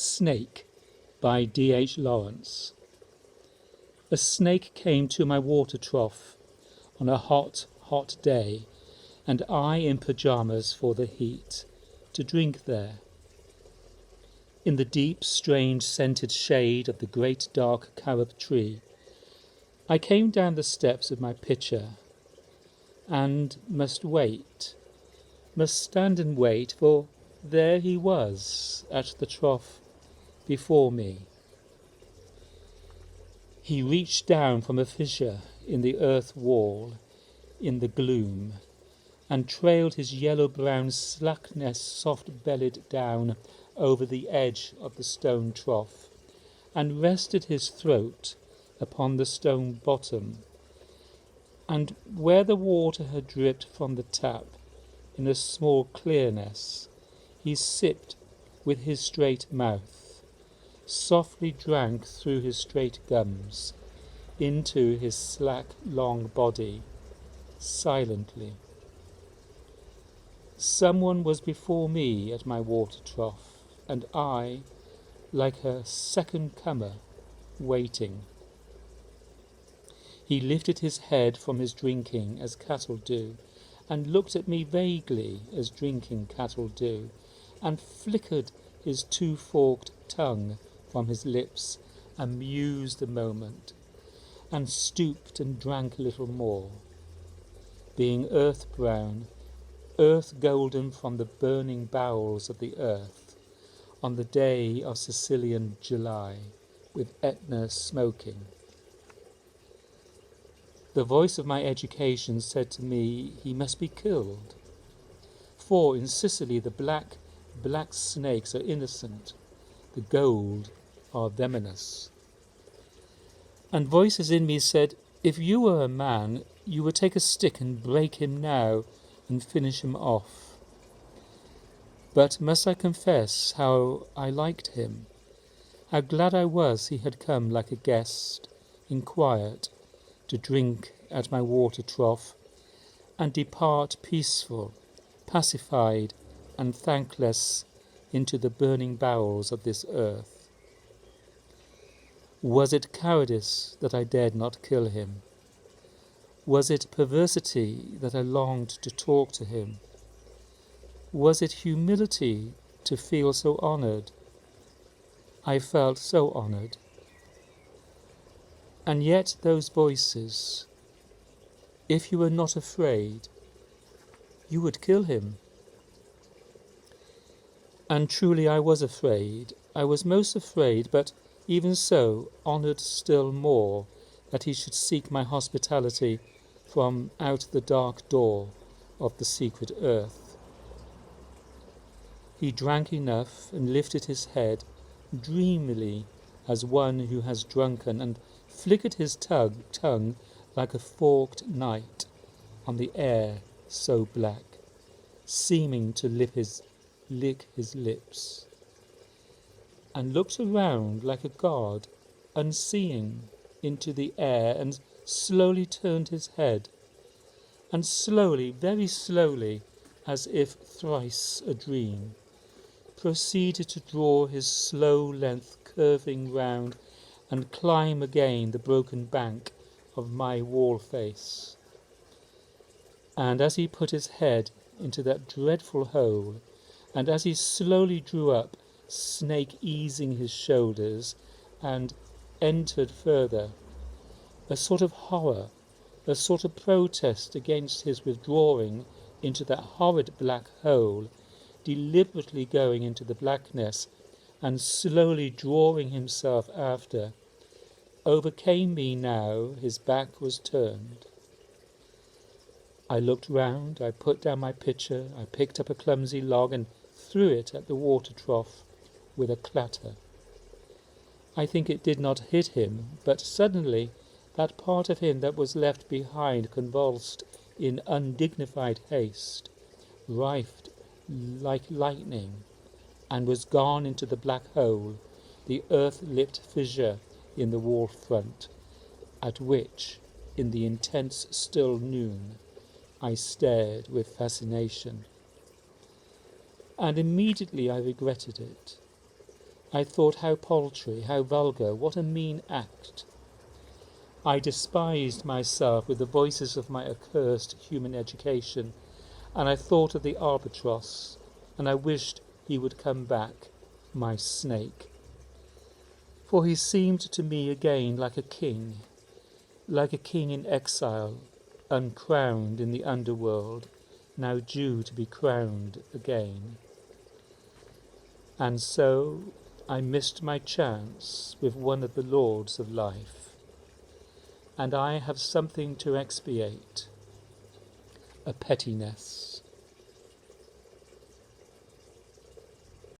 Snake by D.H.Lawrence. A snake came to my water trough on a hot, hot day, and I in pyjamas for the heat, to drink there. In the deep, strange, scented shade of the great dark carob tree, I came down the steps with my pitcher, and must stand and wait, for there he was at the trough before me. He reached down from a fissure in the earth wall in the gloom, and trailed his yellow-brown slackness soft-bellied down over the edge of the stone trough, and rested his throat upon the stone bottom, and where the water had dripped from the tap in a small clearness, he sipped with his straight mouth, softly drank through his straight gums, into his slack long body, silently. Someone was before me at my water trough, and I, like a second comer, waiting. He lifted his head from his drinking as cattle do, and looked at me vaguely as drinking cattle do, and flickered his two-forked tongue from his lips, and mused a moment, and stooped and drank a little more, being earth-brown, earth-golden from the burning bowels of the earth, on the day of Sicilian July, with Etna smoking. The voice of my education said to me he must be killed, for in Sicily the black snakes are innocent, the gold are venomous. And voices in me said, if you were a man, you would take a stick and break him now and finish him off. But must I confess how I liked him, how glad I was he had come like a guest, in quiet, to drink at my water trough, and depart peaceful, pacified, and thankless into the burning bowels of this earth. Was it cowardice that I dared not kill him? Was it perversity that I longed to talk to him? Was it humility to feel so honoured? I felt so honoured. And yet those voices, if you were not afraid, you would kill him. And truly I was afraid. I was most afraid, but even so honoured still more that he should seek my hospitality from out the dark door of the secret earth. He drank enough and lifted his head dreamily as one who has drunken, and flickered his tongue like a forked knight on the air so black, seeming to lick his lips, and looked around like a god, unseeing, into the air, and slowly turned his head, and slowly, very slowly, as if thrice a dream, proceeded to draw his slow length curving round and climb again the broken bank of my wall face. And as he put his head into that dreadful hole, and as he slowly drew up, snake easing his shoulders, and entered further, a sort of horror, a sort of protest against his withdrawing into that horrid black hole, deliberately going into the blackness, and slowly drawing himself after, overcame me now his back was turned. I looked round, I put down my pitcher, I picked up a clumsy log and threw it at the water trough with a clatter. I think it did not hit him, but suddenly that part of him that was left behind convulsed in undignified haste, rifed like lightning, and was gone into the black hole, the earth-lit fissure in the wall front, at which, in the intense still noon, I stared with fascination. And immediately I regretted it. I thought, how paltry, how vulgar, what a mean act. I despised myself with the voices of my accursed human education, and I thought of the albatross, and I wished he would come back, my snake. For he seemed to me again like a king in exile, uncrowned in the underworld, now due to be crowned again. And so I missed my chance with one of the lords of life, and I have something to expiate, a pettiness.